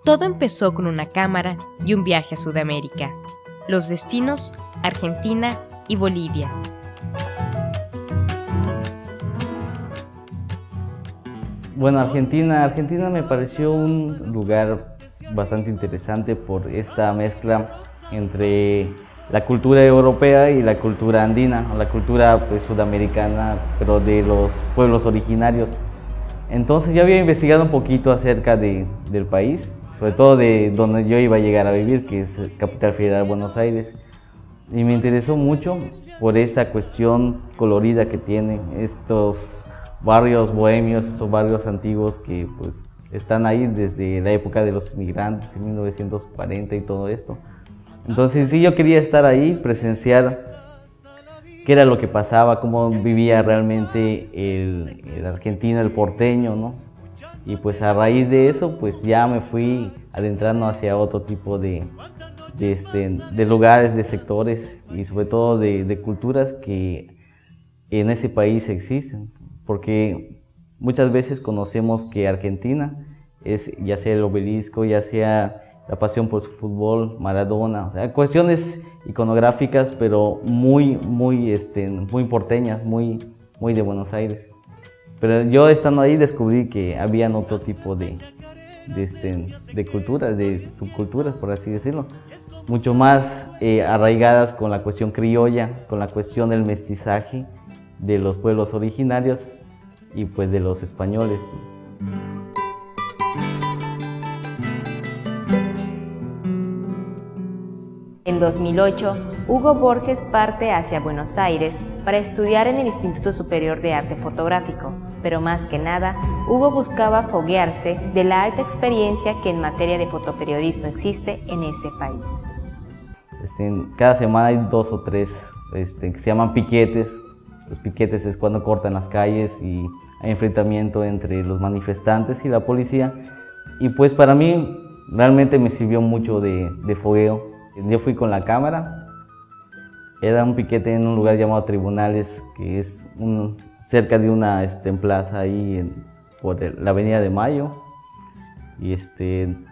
Todo empezó con una cámara y un viaje a Sudamérica. Los destinos, Argentina y Bolivia. Bueno, Argentina me pareció un lugar bastante interesante por esta mezcla entre la cultura europea y la cultura andina, o la cultura pues, sudamericana, pero de los pueblos originarios. Entonces yo había investigado un poquito acerca del país, sobre todo de donde yo iba a llegar a vivir, que es Capital Federal, Buenos Aires. Y me interesó mucho por esta cuestión colorida que tiene estos barrios bohemios, estos barrios antiguos que pues, están ahí desde la época de los inmigrantes, en 1940 y todo esto. Entonces sí, yo quería estar ahí, presenciar qué era lo que pasaba, cómo vivía realmente el argentino, el porteño, ¿no? Y pues a raíz de eso, pues ya me fui adentrando hacia otro tipo de lugares, de sectores y sobre todo de culturas que en ese país existen. Porque muchas veces conocemos que Argentina es ya sea el Obelisco, ya sea la pasión por su fútbol, Maradona, o sea, cuestiones iconográficas, pero muy porteñas, muy de Buenos Aires. Pero yo estando ahí descubrí que habían otro tipo de culturas, de subculturas, por así decirlo, mucho más arraigadas con la cuestión criolla, con la cuestión del mestizaje de los pueblos originarios y pues de los españoles. En 2008, Hugo Borges parte hacia Buenos Aires para estudiar en el Instituto Superior de Arte Fotográfico, pero más que nada, Hugo buscaba foguearse de la alta experiencia que en materia de fotoperiodismo existe en ese país. Cada semana hay 2 o 3 que se llaman piquetes. Los piquetes es cuando cortan las calles y hay enfrentamiento entre los manifestantes y la policía. Y pues para mí realmente me sirvió mucho de fogueo. Yo fui con la cámara, era un piquete en un lugar llamado Tribunales, que es cerca de una plaza ahí por la Avenida de Mayo, y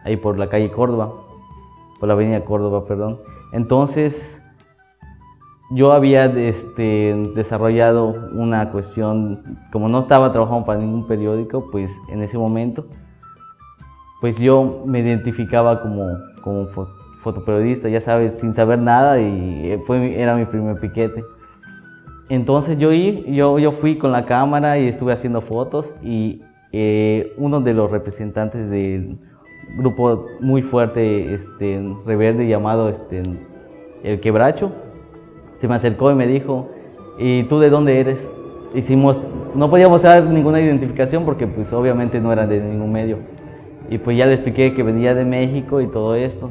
ahí por la calle Córdoba, por la Avenida Córdoba, perdón. Entonces, yo había desarrollado una cuestión, como no estaba trabajando para ningún periódico, pues en ese momento, pues yo me identificaba como fotoperiodista, ya sabes, sin saber nada, y era mi primer piquete. Entonces yo fui con la cámara y estuve haciendo fotos, y uno de los representantes del grupo muy fuerte rebelde llamado El Quebracho se me acercó y me dijo: ¿y tú de dónde eres? No podíamos dar ninguna identificación porque pues obviamente no era de ningún medio, y pues ya le expliqué que venía de México y todo esto.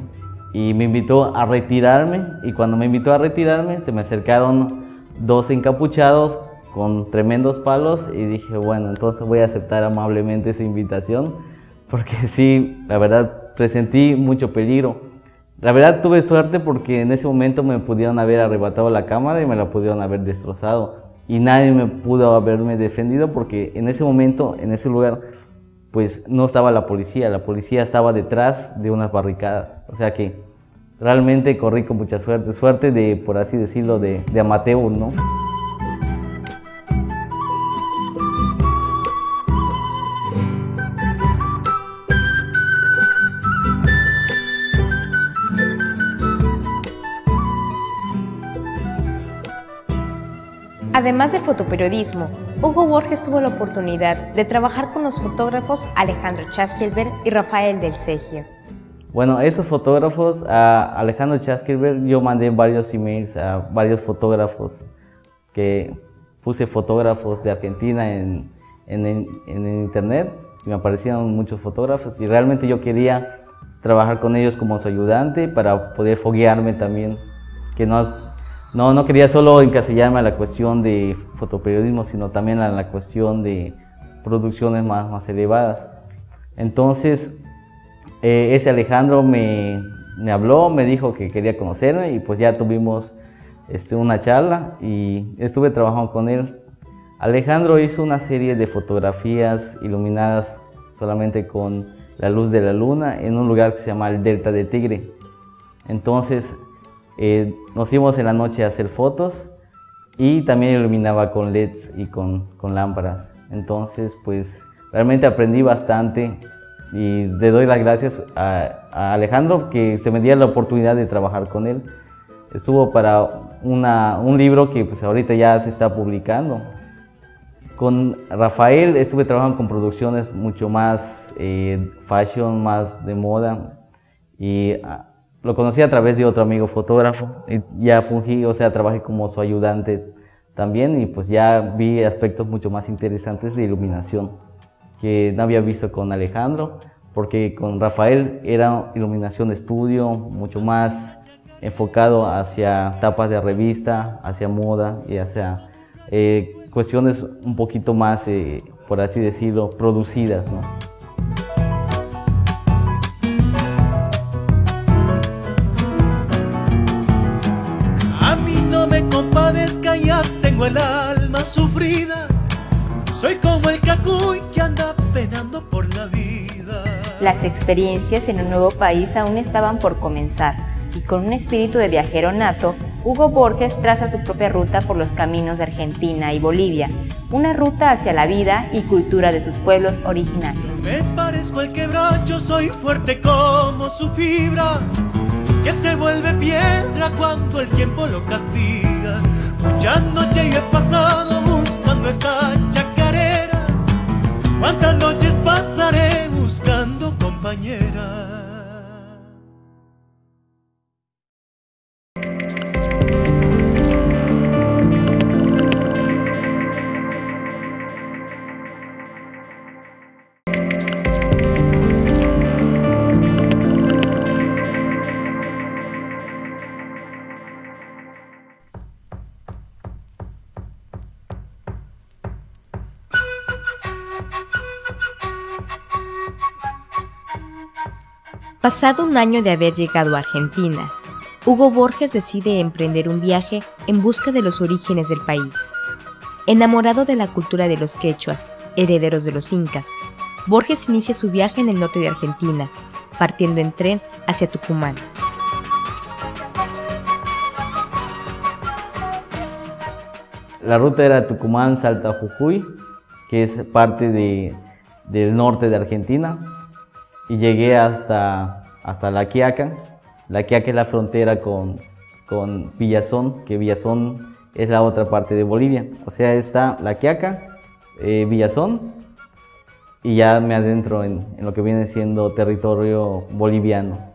Y me invitó a retirarme, y cuando me invitó a retirarme se me acercaron 2 encapuchados con tremendos palos, y dije, bueno, entonces voy a aceptar amablemente esa invitación, porque sí, la verdad, presentí mucho peligro. La verdad tuve suerte porque en ese momento me pudieron haber arrebatado la cámara y me la pudieron haber destrozado, y nadie me pudo haberme defendido porque en ese momento, en ese lugar, pues no estaba la policía estaba detrás de unas barricadas, o sea que realmente corrí con mucha suerte de, por así decirlo, de amateur, ¿no? Además del fotoperiodismo, Hugo Borges tuvo la oportunidad de trabajar con los fotógrafos Alejandro Chaskilberg y Rafael del Segio. Bueno, esos fotógrafos, a Alejandro Chaskilberg, yo mandé varios emails a varios fotógrafos, que puse fotógrafos de Argentina en internet, y me aparecieron muchos fotógrafos, y realmente yo quería trabajar con ellos como su ayudante para poder foguearme también, que no quería solo encasillarme a la cuestión de fotoperiodismo, sino también a la cuestión de producciones más elevadas. Entonces, ese Alejandro me habló, me dijo que quería conocerme, y pues ya tuvimos una charla y estuve trabajando con él. Alejandro hizo una serie de fotografías iluminadas solamente con la luz de la luna en un lugar que se llama el Delta de Tigre. Entonces nos íbamos en la noche a hacer fotos y también iluminaba con LEDs y con lámparas. Entonces pues realmente aprendí bastante y le doy las gracias a Alejandro que se me diera la oportunidad de trabajar con él. Estuvo para un libro que pues ahorita ya se está publicando. Con Rafael estuve trabajando con producciones mucho más fashion, más de moda, y lo conocí a través de otro amigo fotógrafo y ya fungí, o sea, trabajé como su ayudante también y pues ya vi aspectos mucho más interesantes de iluminación que no había visto con Alejandro, porque con Rafael era iluminación de estudio, mucho más enfocado hacia tapas de revista, hacia moda y hacia cuestiones un poquito más, por así decirlo, producidas, ¿no? A mí no me compadezca, ya tengo el alma sufrida. Soy como el cacuy que anda penando por la vida. Las experiencias en un nuevo país aún estaban por comenzar, y con un espíritu de viajero nato, Hugo Borges traza su propia ruta por los caminos de Argentina y Bolivia, una ruta hacia la vida y cultura de sus pueblos originarios. Me parezco al quebracho, soy fuerte como su fibra, que se vuelve piedra cuando el tiempo lo castiga. Muchas noches yo he pasado buscando esta chacarera, cuántas noches pasaré buscando compañera. Pasado un año de haber llegado a Argentina, Hugo Borges decide emprender un viaje en busca de los orígenes del país. Enamorado de la cultura de los quechuas, herederos de los incas, Borges inicia su viaje en el norte de Argentina, partiendo en tren hacia Tucumán. La ruta era Tucumán, Salta, Jujuy, que es parte del norte de Argentina, y llegué hasta La Quiaca. La Quiaca es la frontera con Villazón, que Villazón es la otra parte de Bolivia. O sea, está La Quiaca, Villazón, y ya me adentro en lo que viene siendo territorio boliviano.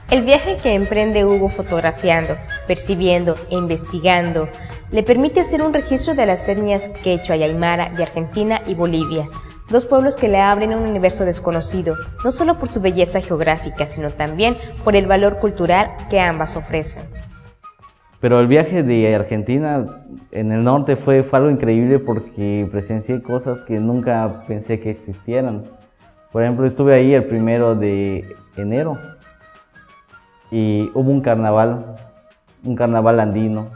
El viaje que emprende Hugo fotografiando, percibiendo e investigando le permite hacer un registro de las etnias quechua y aymara de Argentina y Bolivia, dos pueblos que le abren un universo desconocido, no solo por su belleza geográfica, sino también por el valor cultural que ambas ofrecen. Pero el viaje de Argentina en el norte fue algo increíble porque presencié cosas que nunca pensé que existieran. Por ejemplo, estuve ahí el 1 de enero y hubo un carnaval andino,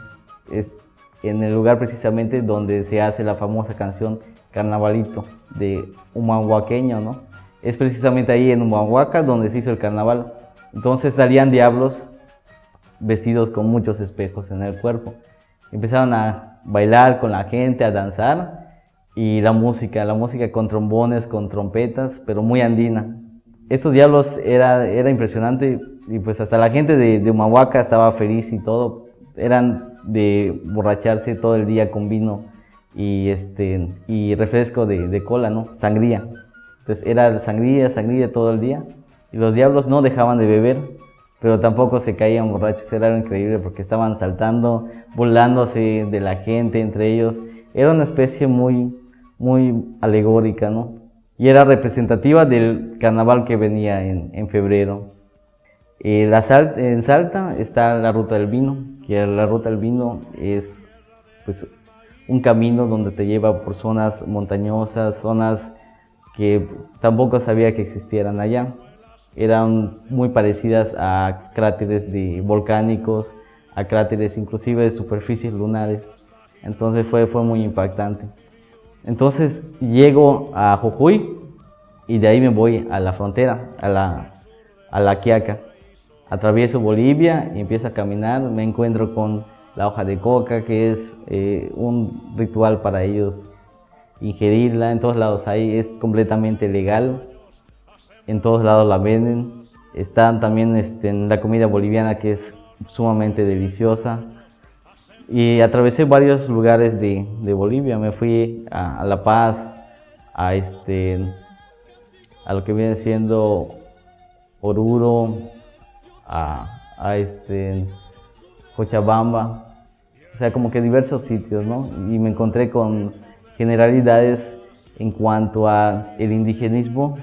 es en el lugar precisamente donde se hace la famosa canción Carnavalito de Humahuaqueño, ¿no? Es precisamente ahí en Humahuaca donde se hizo el carnaval. Entonces salían diablos vestidos con muchos espejos en el cuerpo. Empezaron a bailar con la gente, a danzar, y la música con trombones, con trompetas, pero muy andina. Estos diablos era impresionante, y pues hasta la gente de Humahuaca estaba feliz y todo. Eran de borracharse todo el día con vino y refresco de cola, ¿no? Sangría. Entonces era sangría todo el día, y los diablos no dejaban de beber, pero tampoco se caían borrachos. Era algo increíble porque estaban saltando, burlándose de la gente entre ellos. Era una especie muy alegórica, ¿no? Y era representativa del carnaval que venía en febrero. En Salta está la Ruta del Vino, que la Ruta del Vino es pues un camino donde te lleva por zonas montañosas, zonas que tampoco sabía que existieran allá. Eran muy parecidas a cráteres volcánicos, a cráteres, inclusive de superficies lunares. Entonces fue muy impactante. Entonces llego a Jujuy y de ahí me voy a la frontera, a la Quiaca. Atravieso Bolivia y empiezo a caminar, me encuentro con la hoja de coca, que es un ritual para ellos ingerirla. En todos lados hay, es completamente legal, en todos lados la venden. Está también en la comida boliviana, que es sumamente deliciosa. Y atravesé varios lugares de Bolivia, me fui a La Paz, a lo que viene siendo Oruro, a Cochabamba, o sea, como que diversos sitios, ¿no? Y me encontré con generalidades en cuanto a el indigenismo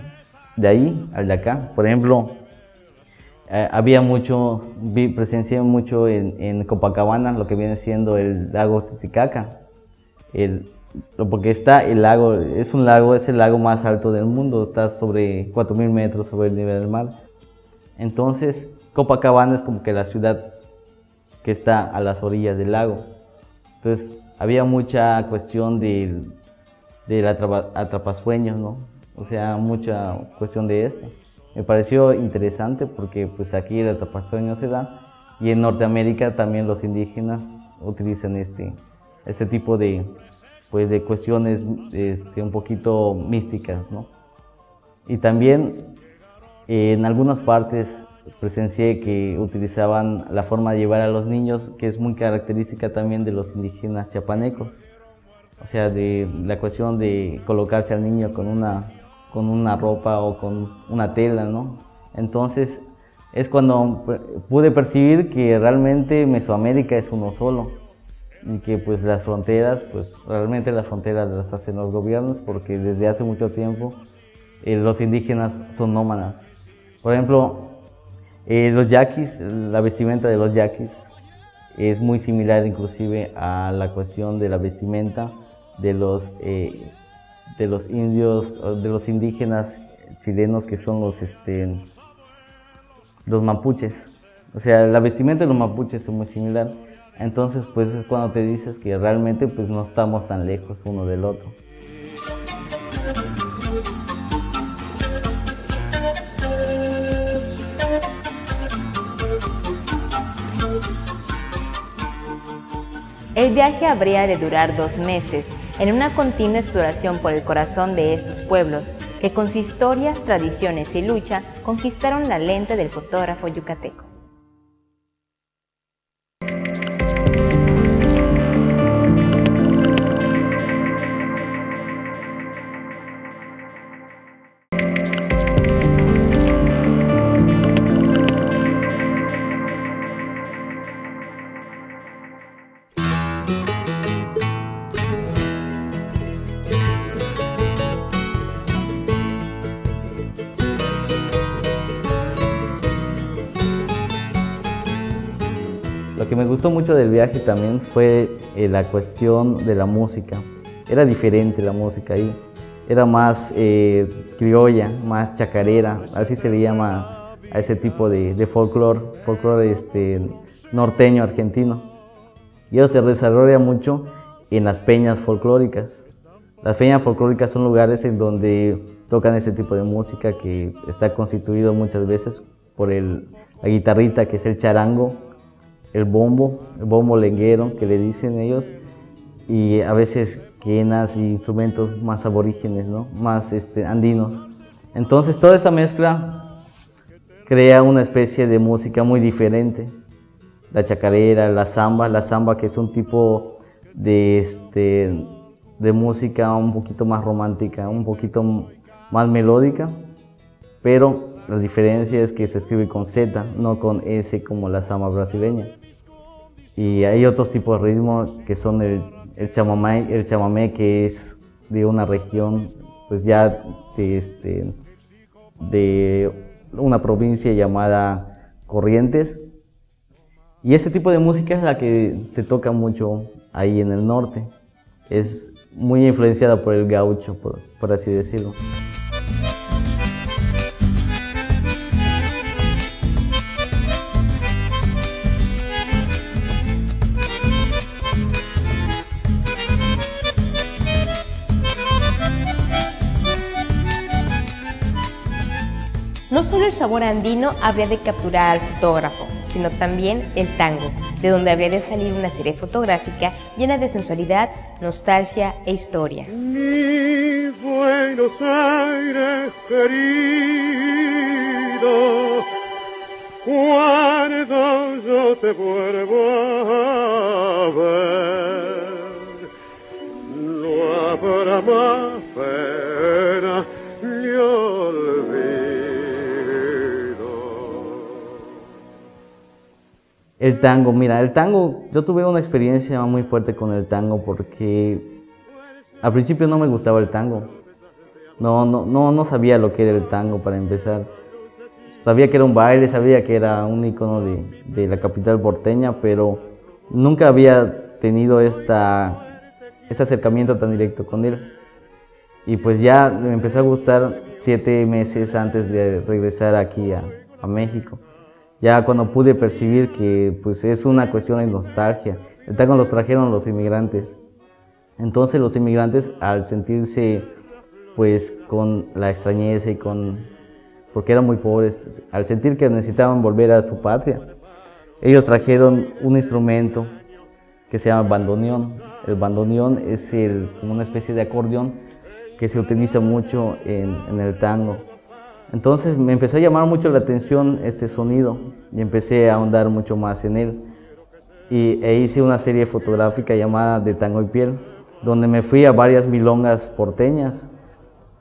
de ahí al de acá. Por ejemplo, presencié mucho en Copacabana, lo que viene siendo el lago Titicaca, porque está el lago, es el lago más alto del mundo, está sobre 4000 metros sobre el nivel del mar. Entonces, Copacabana es como que la ciudad que está a las orillas del lago. Entonces, había mucha cuestión del atrapasueños, ¿no? O sea, mucha cuestión de esto. Me pareció interesante porque pues aquí el atrapasueños se da, y en Norteamérica también los indígenas utilizan este tipo de cuestiones un poquito místicas, ¿no? Y también en algunas partes presencié que utilizaban la forma de llevar a los niños, que es muy característica también de los indígenas chiapanecos. O sea, de la cuestión de colocarse al niño con una ropa o con una tela, ¿no? Entonces es cuando pude percibir que realmente Mesoamérica es uno solo, y que pues las fronteras, pues realmente las fronteras las hacen los gobiernos, porque desde hace mucho tiempo los indígenas son nómadas. Por ejemplo, los yaquis, la vestimenta de los yaquis es muy similar inclusive a la cuestión de la vestimenta de los indios, de los indígenas chilenos, que son los mapuches. O sea, la vestimenta de los mapuches es muy similar. Entonces, pues es cuando te dices que realmente pues no estamos tan lejos uno del otro. El viaje habría de durar 2 meses en una continua exploración por el corazón de estos pueblos, que con su historia, tradiciones y lucha conquistaron la lente del fotógrafo yucateco. Lo que me gustó mucho del viaje también fue la cuestión de la música. Era diferente la música ahí, era más criolla, más chacarera, así se le llama a ese tipo de folclore norteño argentino. Y eso se desarrolla mucho en las peñas folclóricas. Las peñas folclóricas son lugares en donde tocan ese tipo de música, que está constituido muchas veces por la guitarrita, que es el charango, el bombo lenguero, que le dicen ellos, y a veces quenas y instrumentos más aborígenes, ¿no? Más andinos. Entonces toda esa mezcla crea una especie de música muy diferente. La chacarera, la samba, que es un tipo de música un poquito más romántica, un poquito más melódica, pero la diferencia es que se escribe con Z, no con S como la samba brasileña. Y hay otros tipos de ritmos que son el chamamé, que es de una región, pues ya de una provincia llamada Corrientes. Y este tipo de música es la que se toca mucho ahí en el norte. Es muy influenciada por el gaucho, por así decirlo. solo el sabor andino habría de capturar al fotógrafo, sino también el tango, de donde habría de salir una serie fotográfica llena de sensualidad, nostalgia e historia. Mi Buenos Aires querido, cuando yo te vuelvo a ver, no habrá más pena ni olvido. El tango, mira, el tango, yo tuve una experiencia muy fuerte con el tango porque al principio no me gustaba el tango. No sabía lo que era el tango para empezar. Sabía que era un baile, sabía que era un icono de la capital porteña, pero nunca había tenido ese acercamiento tan directo con él. Y pues ya me empezó a gustar 7 meses antes de regresar aquí a México. Ya cuando pude percibir que pues es una cuestión de nostalgia. El tango los trajeron los inmigrantes. Entonces los inmigrantes, al sentirse pues con la extrañeza y porque eran muy pobres, al sentir que necesitaban volver a su patria, ellos trajeron un instrumento que se llama bandoneón. El bandoneón es como una especie de acordeón que se utiliza mucho en el tango. Entonces me empezó a llamar mucho la atención este sonido y empecé a ahondar mucho más en él. E hice una serie fotográfica llamada De Tango y Piel, donde me fui a varias milongas porteñas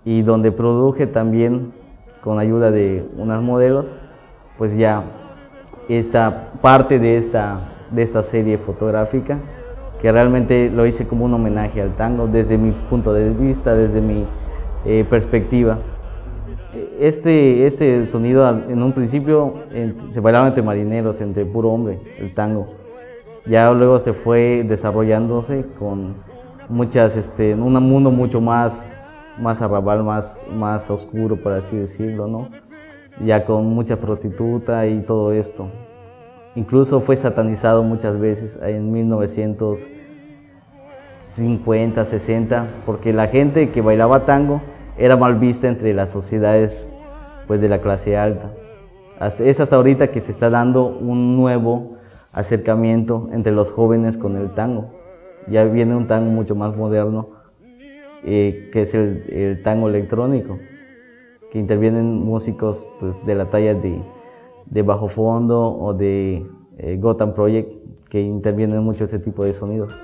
y donde produje también, con ayuda de unas modelos, pues ya esta parte de esta serie fotográfica, que realmente lo hice como un homenaje al tango desde mi punto de vista, desde mi perspectiva. Este sonido en un principio se bailaba entre marineros, entre puro hombre, el tango. Ya luego se fue desarrollándose con un mundo mucho más arrabal, más oscuro, por así decirlo, ¿no? Ya con mucha prostituta y todo esto. Incluso fue satanizado muchas veces en 1950, 60, porque la gente que bailaba tango era mal vista entre las sociedades pues, de la clase alta. Es hasta ahorita que se está dando un nuevo acercamiento entre los jóvenes con el tango. Ya viene un tango mucho más moderno, que es el tango electrónico, que intervienen músicos pues, de la talla de Bajo Fondo o de Gotham Project, que intervienen mucho ese tipo de sonidos.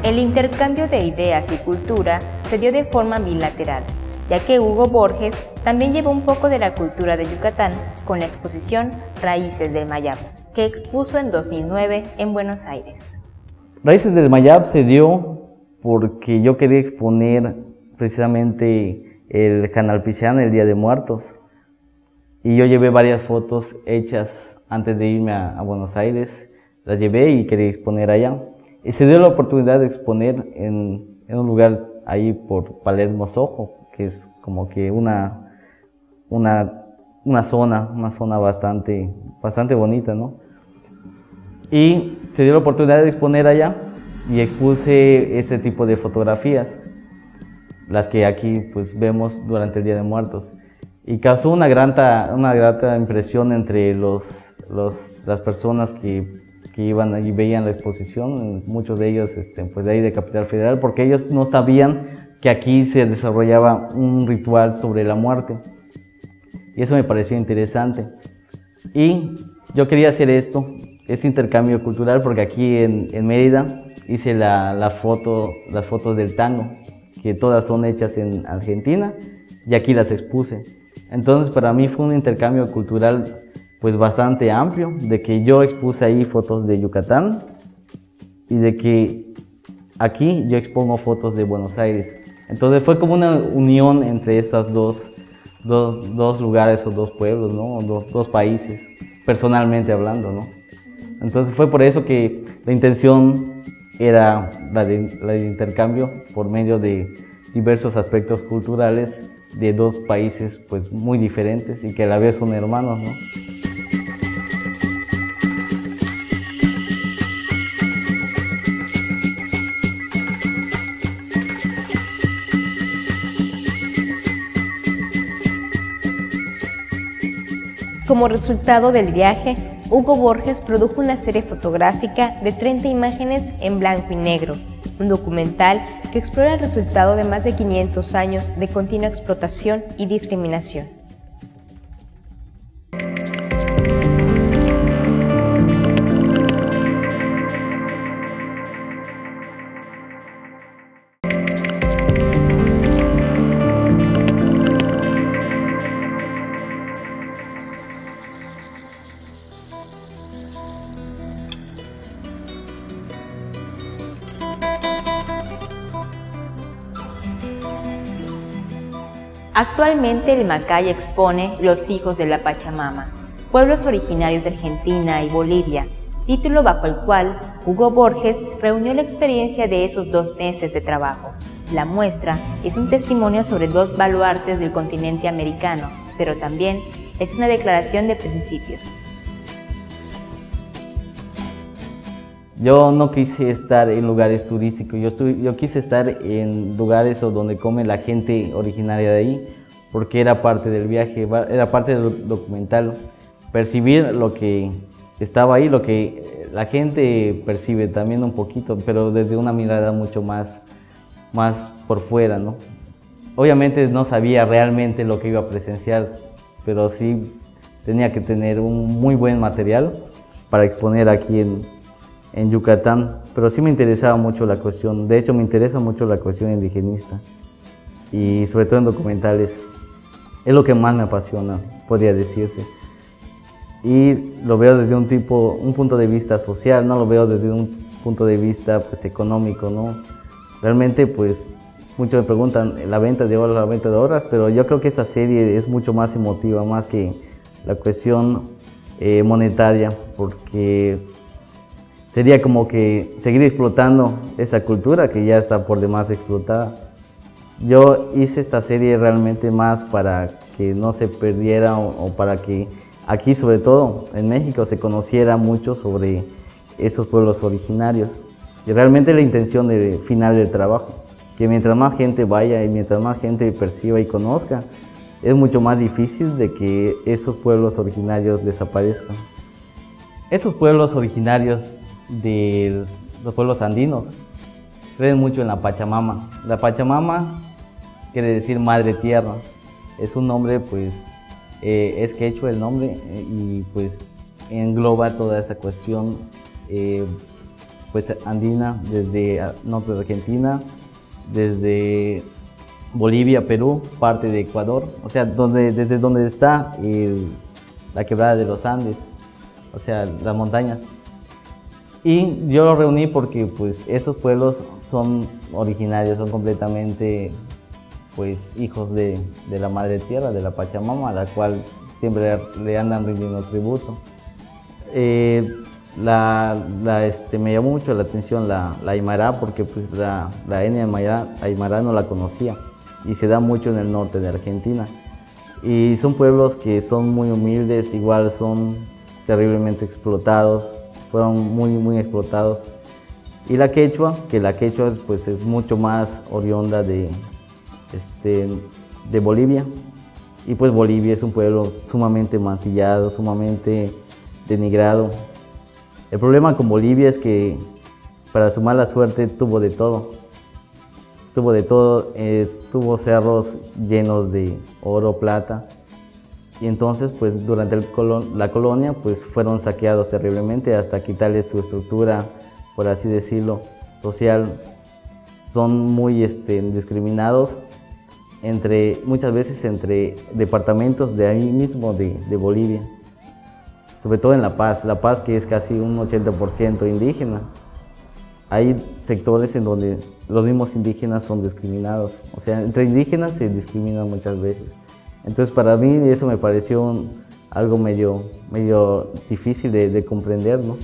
El intercambio de ideas y cultura se dio de forma bilateral, ya que Hugo Borges también llevó un poco de la cultura de Yucatán con la exposición Raíces del Mayab, que expuso en 2009 en Buenos Aires. Raíces del Mayab se dio porque yo quería exponer precisamente el Canal Pichán, el Día de Muertos, y yo llevé varias fotos hechas antes de irme a Buenos Aires, las llevé y quería exponer allá. Y se dio la oportunidad de exponer en un lugar ahí por Palermo Soho, que es como que una zona bastante bonita, ¿no? Y se dio la oportunidad de exponer allá y expuse este tipo de fotografías, las que aquí pues vemos durante el Día de Muertos. Y causó una grata impresión entre las personas que iban y veían la exposición, muchos de ellos pues de ahí de Capital Federal, porque ellos no sabían que aquí se desarrollaba un ritual sobre la muerte. Y eso me pareció interesante. Y yo quería hacer este intercambio cultural, porque aquí en Mérida hice las fotos del tango, que todas son hechas en Argentina, y aquí las expuse. Entonces para mí fue un intercambio cultural pues bastante amplio, de que yo expuse ahí fotos de Yucatán y de que aquí yo expongo fotos de Buenos Aires. Entonces fue como una unión entre estas dos lugares o dos pueblos, ¿no? Dos países, personalmente hablando, ¿no? Entonces fue por eso que la intención era la de intercambio por medio de diversos aspectos culturales de dos países pues muy diferentes y que a la vez son hermanos, ¿no? Como resultado del viaje, Hugo Borges produjo una serie fotográfica de 30 imágenes en blanco y negro, un documental que explora el resultado de más de 500 años de continua explotación y discriminación. Actualmente el Macay expone Los hijos de la Pachamama, pueblos originarios de Argentina y Bolivia, título bajo el cual Hugo Borges reunió la experiencia de esos 2 meses de trabajo. La muestra es un testimonio sobre 2 baluartes del continente americano, pero también es una declaración de principios. Yo no quise estar en lugares turísticos, yo quise estar en lugares donde come la gente originaria de ahí, porque era parte del viaje, era parte del documental, percibir lo que estaba ahí, lo que la gente percibe también un poquito, pero desde una mirada mucho más por fuera, ¿no? Obviamente no sabía realmente lo que iba a presenciar, pero sí tenía que tener un muy buen material para exponer aquí en Yucatán, pero sí me interesaba mucho la cuestión, de hecho me interesa mucho la cuestión indigenista y sobre todo en documentales, es lo que más me apasiona, podría decirse. Y lo veo desde un punto de vista social, no lo veo desde un punto de vista pues económico, ¿no? Realmente pues muchos me preguntan la venta de horas, pero yo creo que esa serie es mucho más emotiva, más que la cuestión monetaria, porque sería como que seguir explotando esa cultura que ya está por demás explotada. Yo hice esta serie realmente más para que no se perdiera o para que aquí, sobre todo en México, se conociera mucho sobre esos pueblos originarios. Y realmente la intención final del trabajo, que mientras más gente vaya y mientras más gente perciba y conozca, es mucho más difícil de que esos pueblos originarios desaparezcan. Esos pueblos originarios de los pueblos andinos creen mucho en la Pachamama. La Pachamama quiere decir madre tierra, es un nombre pues es quechua el nombre y pues engloba toda esa cuestión pues andina desde norte de Argentina, desde Bolivia, Perú, parte de Ecuador, o sea desde donde está la quebrada de los Andes, o sea las montañas. Y yo lo reuní porque pues esos pueblos son originarios, son completamente pues hijos de la madre tierra, de la Pachamama, a la cual siempre le andan rindiendo tributo. Me llamó mucho la atención la aymara, porque pues la etnia aymara no la conocía y se da mucho en el norte de Argentina. Y son pueblos que son muy humildes, igual son terriblemente explotados, fueron muy explotados. Y la quechua, pues es mucho más oriunda de Bolivia. Y pues Bolivia es un pueblo sumamente mancillado, sumamente denigrado. El problema con Bolivia es que para su mala suerte tuvo de todo. Tuvo cerros llenos de oro, plata. Y entonces, pues durante la colonia, pues fueron saqueados terriblemente hasta quitarles su estructura, por así decirlo, social. Son muy discriminados muchas veces entre departamentos de ahí mismo de Bolivia. Sobre todo en La Paz, que es casi un 80% indígena. Hay sectores en donde los mismos indígenas son discriminados. O sea, entre indígenas se discriminan muchas veces. Entonces para mí eso me pareció algo medio difícil de comprender, ¿no?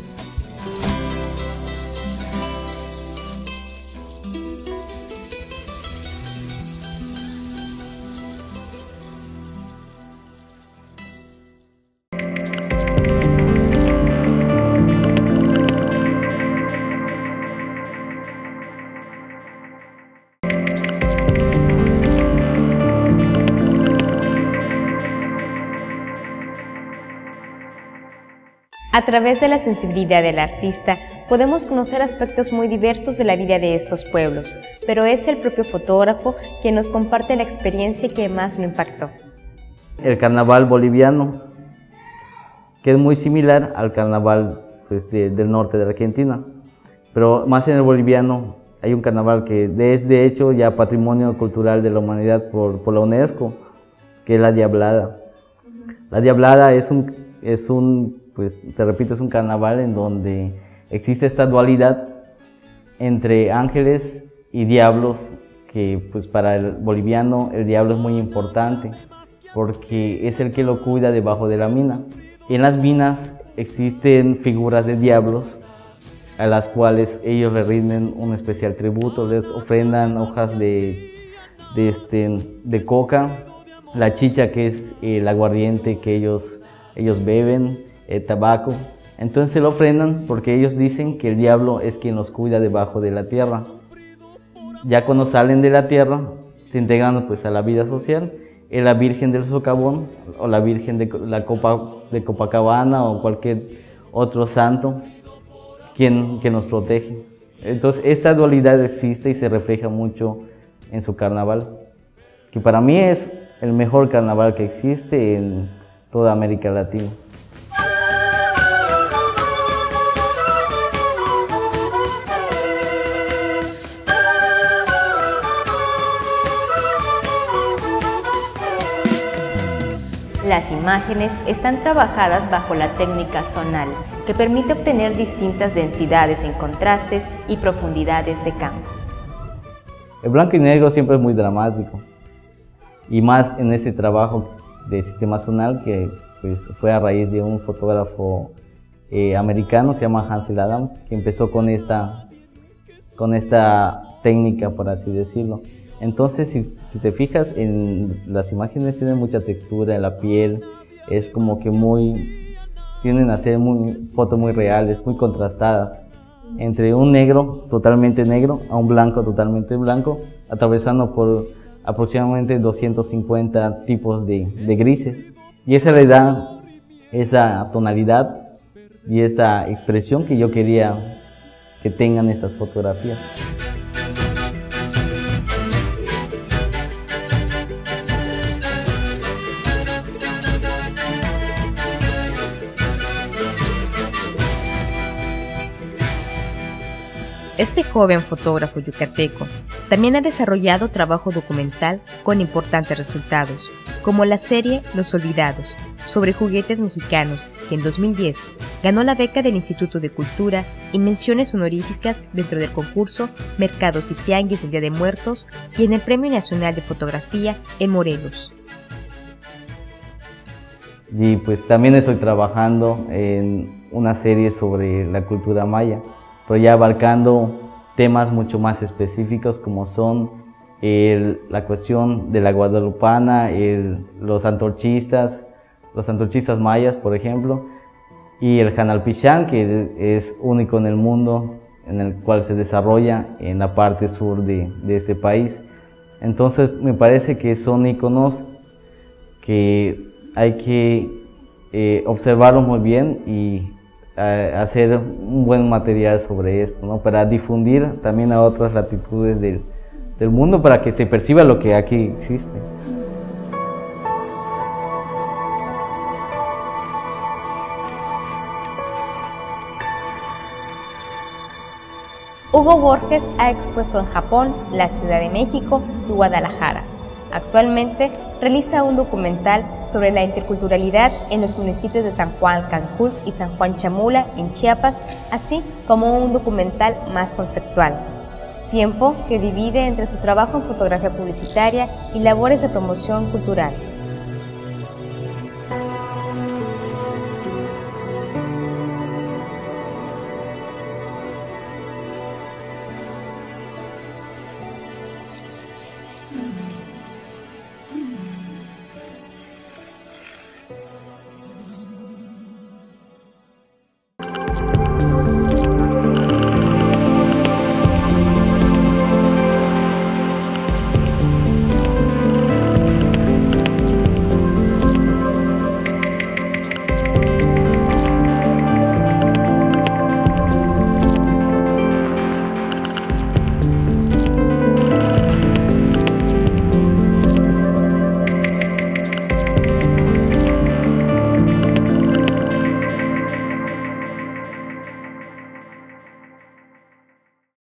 A través de la sensibilidad del artista podemos conocer aspectos muy diversos de la vida de estos pueblos, pero es el propio fotógrafo quien nos comparte la experiencia que más lo impactó. El carnaval boliviano, que es muy similar al carnaval del norte de Argentina, pero más en el boliviano hay un carnaval que es de hecho ya Patrimonio Cultural de la Humanidad por la UNESCO, que es la Diablada. La Diablada es un carnaval en donde existe esta dualidad entre ángeles y diablos, que pues para el boliviano el diablo es muy importante porque es el que lo cuida debajo de la mina. En las minas existen figuras de diablos a las cuales ellos le rinden un especial tributo, les ofrendan hojas de coca, la chicha, que es el aguardiente que ellos beben, tabaco. Entonces se lo ofrendan porque ellos dicen que el diablo es quien los cuida debajo de la tierra. Ya cuando salen de la tierra, se integran pues a la vida social. Es la Virgen del Socavón o la Virgen de Copacabana o cualquier otro santo quien nos protege. Entonces esta dualidad existe y se refleja mucho en su carnaval, que para mí es el mejor carnaval que existe en toda América Latina. Las imágenes están trabajadas bajo la técnica zonal, que permite obtener distintas densidades en contrastes y profundidades de campo. El blanco y negro siempre es muy dramático, y más en este trabajo de sistema zonal que pues, fue a raíz de un fotógrafo americano, se llama Ansel Adams, que empezó con esta técnica, por así decirlo. Entonces, si te fijas, en las imágenes tienen mucha textura en la piel, es como que tienden a ser fotos muy reales, muy contrastadas, entre un negro totalmente negro a un blanco totalmente blanco, atravesando por aproximadamente 250 tipos de grises. Y esa le da esa tonalidad y esa expresión que yo quería que tengan estas fotografías. Este joven fotógrafo yucateco también ha desarrollado trabajo documental con importantes resultados, como la serie Los Olvidados, sobre juguetes mexicanos, que en 2010 ganó la beca del Instituto de Cultura y menciones honoríficas dentro del concurso Mercados y Tianguis del Día de Muertos y en el Premio Nacional de Fotografía en Morelos. Y pues también estoy trabajando en una serie sobre la cultura maya, pero ya abarcando temas mucho más específicos como son la cuestión de la guadalupana, los antorchistas mayas, por ejemplo, y el Janalpichán, que es único en el mundo, en el cual se desarrolla en la parte sur de este país. Entonces me parece que son íconos que hay que observarlos muy bien y hacer un buen material sobre esto, ¿no? Para difundir también a otras latitudes del mundo, para que se perciba lo que aquí existe. Hugo Borges ha expuesto en Japón, la Ciudad de México y Guadalajara. Actualmente realiza un documental sobre la interculturalidad en los municipios de San Juan Cancún y San Juan Chamula en Chiapas, así como un documental más conceptual. Tiempo que divide entre su trabajo en fotografía publicitaria y labores de promoción cultural.